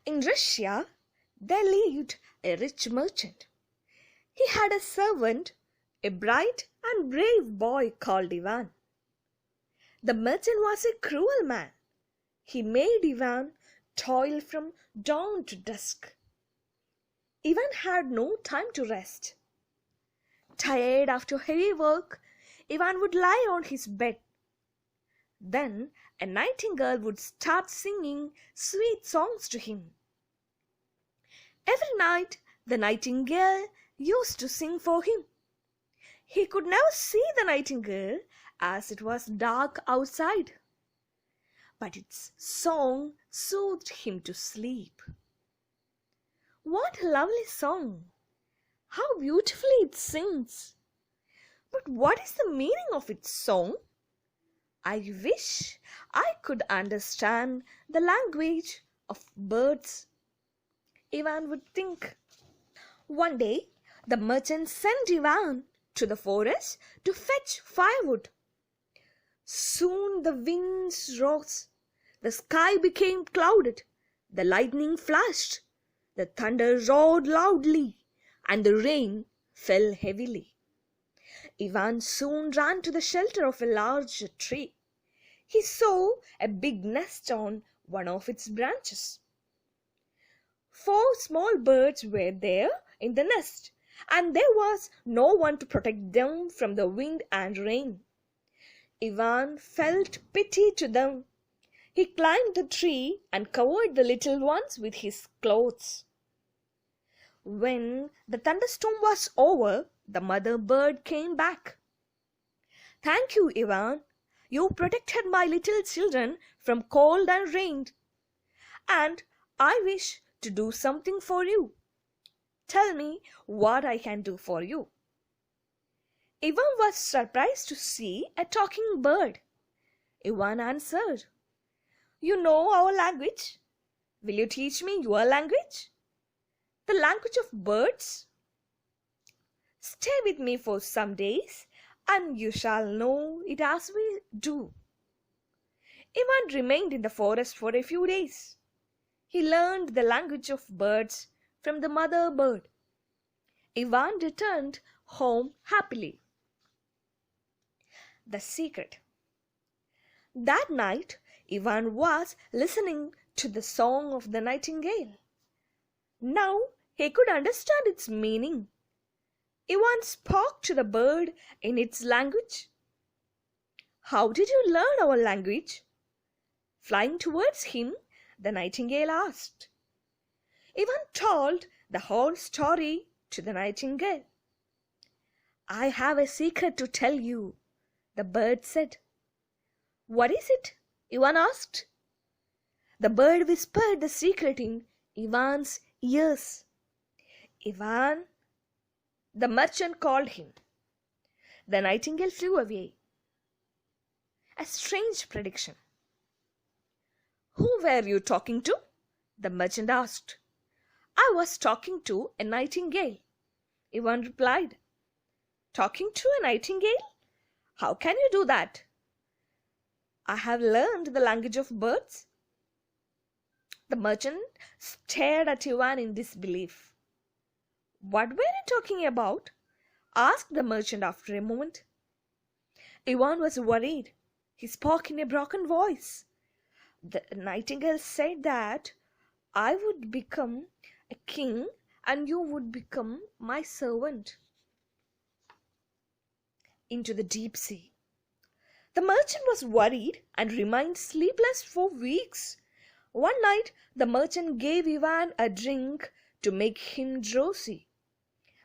In Russia, there lived a rich merchant. He had a servant, a bright and brave boy called Ivan. The merchant was a cruel man. He made Ivan toil from dawn to dusk. Ivan had no time to rest. Tired after heavy work, Ivan would lie on his bed. Then a nightingale would start singing sweet songs to him. Every night the nightingale used to sing for him. He could never see the nightingale as it was dark outside, but its song soothed him to sleep. What a lovely song! How beautifully it sings! But what is the meaning of its song? I wish I could understand the language of birds, Ivan would think. One day, the merchant sent Ivan to the forest to fetch firewood. Soon the winds rose, the sky became clouded, the lightning flashed, the thunder roared loudly, and the rain fell heavily. Ivan soon ran to the shelter of a large tree. He saw a big nest on one of its branches. 4 small birds were there in the nest, and there was no one to protect them from the wind and rain. Ivan felt pity to them. He climbed the tree and covered the little ones with his clothes. When the thunderstorm was over, the mother bird came back. "Thank you, Ivan. You protected my little children from cold and rain, and I wish to do something for you. Tell me what I can do for you." Ivan was surprised to see a talking bird. Ivan answered, "You know our language. Will you teach me your language? The language of birds? Stay with me for some days, and you shall know it as we do." Ivan remained in the forest for a few days. He learned the language of birds from the mother bird. Ivan returned home happily. The secret. That night, Ivan was listening to the song of the nightingale. Now he could understand its meaning. Ivan spoke to the bird in its language. "How did you learn our language?" Flying towards him, the nightingale asked. Ivan told the whole story to the nightingale. "I have a secret to tell you," the bird said. "What is it?" Ivan asked. The bird whispered the secret in Ivan's ears. "Ivan," the merchant called him. The nightingale flew away. A strange prediction. "Who were you talking to?" the merchant asked. "I was talking to a nightingale," Ivan replied. "Talking to a nightingale? How can you do that?" "I have learned the language of birds." The merchant stared at Ivan in disbelief. "What were you talking about?" asked the merchant after a moment. Ivan was worried. He spoke in a broken voice. "The nightingale said that I would become a king and you would become my servant." Into the deep sea. The merchant was worried and remained sleepless for weeks. One night, the merchant gave Ivan a drink to make him drowsy.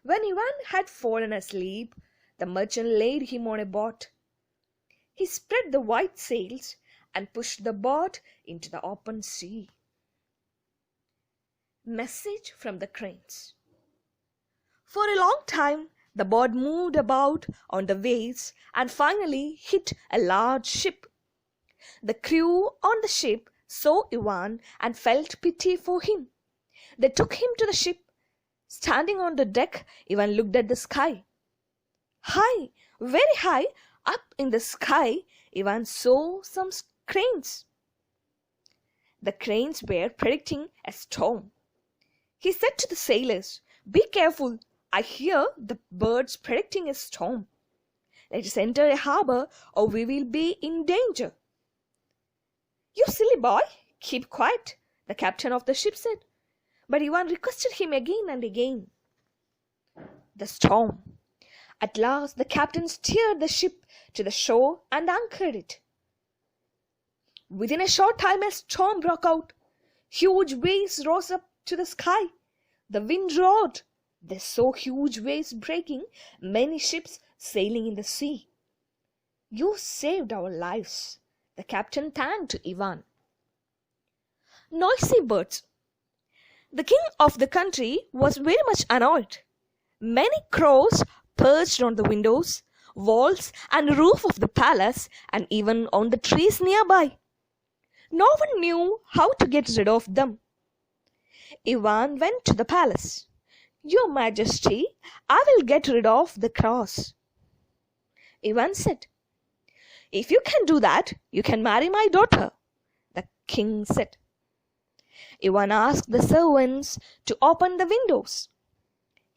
When Ivan had fallen asleep, the merchant laid him on a boat. He spread the white sails and pushed the boat into the open sea. Message from the cranes. For a long time, the boat moved about on the waves and finally hit a large ship. The crew on the ship saw Ivan and felt pity for him. They took him to the ship. Standing on the deck, Ivan looked at the sky. High, very high, up in the sky, Ivan saw some cranes. The cranes were predicting a storm. He said to the sailors, "Be careful, I hear the birds predicting a storm. Let us enter a harbour or we will be in danger." "You silly boy, keep quiet," the captain of the ship said. But Ivan requested him again and again. The storm. At last the captain steered the ship to the shore and anchored it. Within a short time a storm broke out. Huge waves rose up to the sky. The wind roared. They saw huge waves breaking, many ships sailing in the sea. "You saved our lives," the captain thanked Ivan. Noisy birds. The king of the country was very much annoyed. Many crows perched on the windows, walls, and roof of the palace, and even on the trees nearby. No one knew how to get rid of them. Ivan went to the palace. "Your Majesty, I will get rid of the crows." Ivan said, "If you can do that, you can marry my daughter," the king said. Ivan asked the servants to open the windows.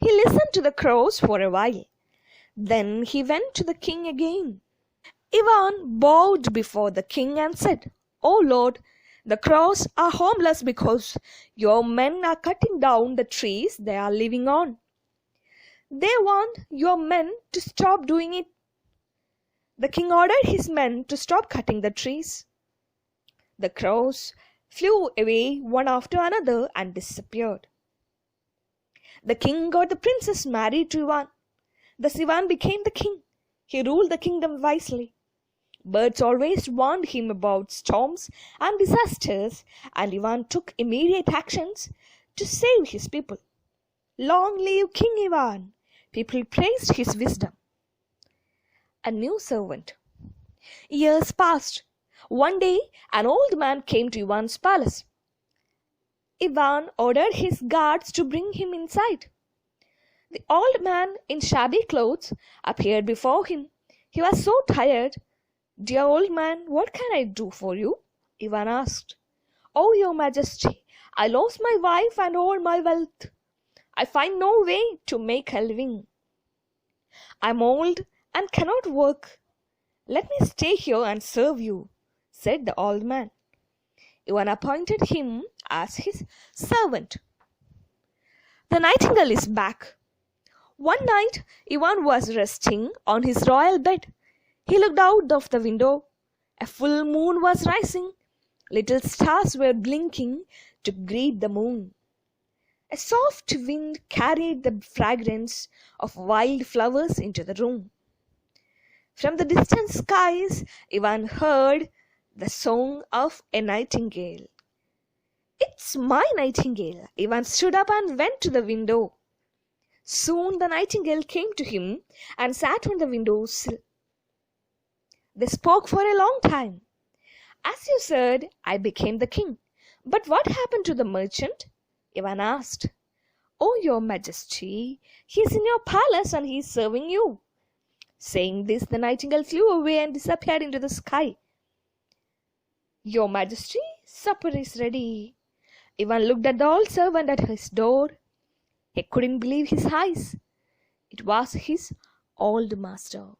He listened to the crows for a while. Then he went to the king again. Ivan bowed before the king and said, "O Lord, the crows are homeless because your men are cutting down the trees they are living on. They want your men to stop doing it." The king ordered his men to stop cutting the trees. The crows flew away one after another and disappeared. The king got the princess married to Ivan. Thus Ivan became the king. He ruled the kingdom wisely. Birds always warned him about storms and disasters, and Ivan took immediate actions to save his people. Long live King Ivan! People praised his wisdom. A new servant. Years passed. One day, an old man came to Ivan's palace. Ivan ordered his guards to bring him inside. The old man in shabby clothes appeared before him. He was so tired. "Dear old man, what can I do for you?" Ivan asked. "Oh, your Majesty, I lost my wife and all my wealth. I find no way to make a living. I'm old and cannot work. Let me stay here and serve you," said the old man. Ivan appointed him as his servant. The Nightingale is back. One night, Ivan was resting on his royal bed. He looked out of the window. A full moon was rising. Little stars were blinking to greet the moon. A soft wind carried the fragrance of wild flowers into the room. From the distant skies, Ivan heard the song of a nightingale. "It's my nightingale!" Ivan stood up and went to the window. Soon the nightingale came to him and sat on the window sill. They spoke for a long time. "As you said, I became the king. But what happened to the merchant?" Ivan asked. "Oh, your Majesty, he is in your palace and he is serving you." Saying this, the nightingale flew away and disappeared into the sky. "Your Majesty, supper is ready." Ivan looked at the old servant at his door. He couldn't believe his eyes. It was his old master.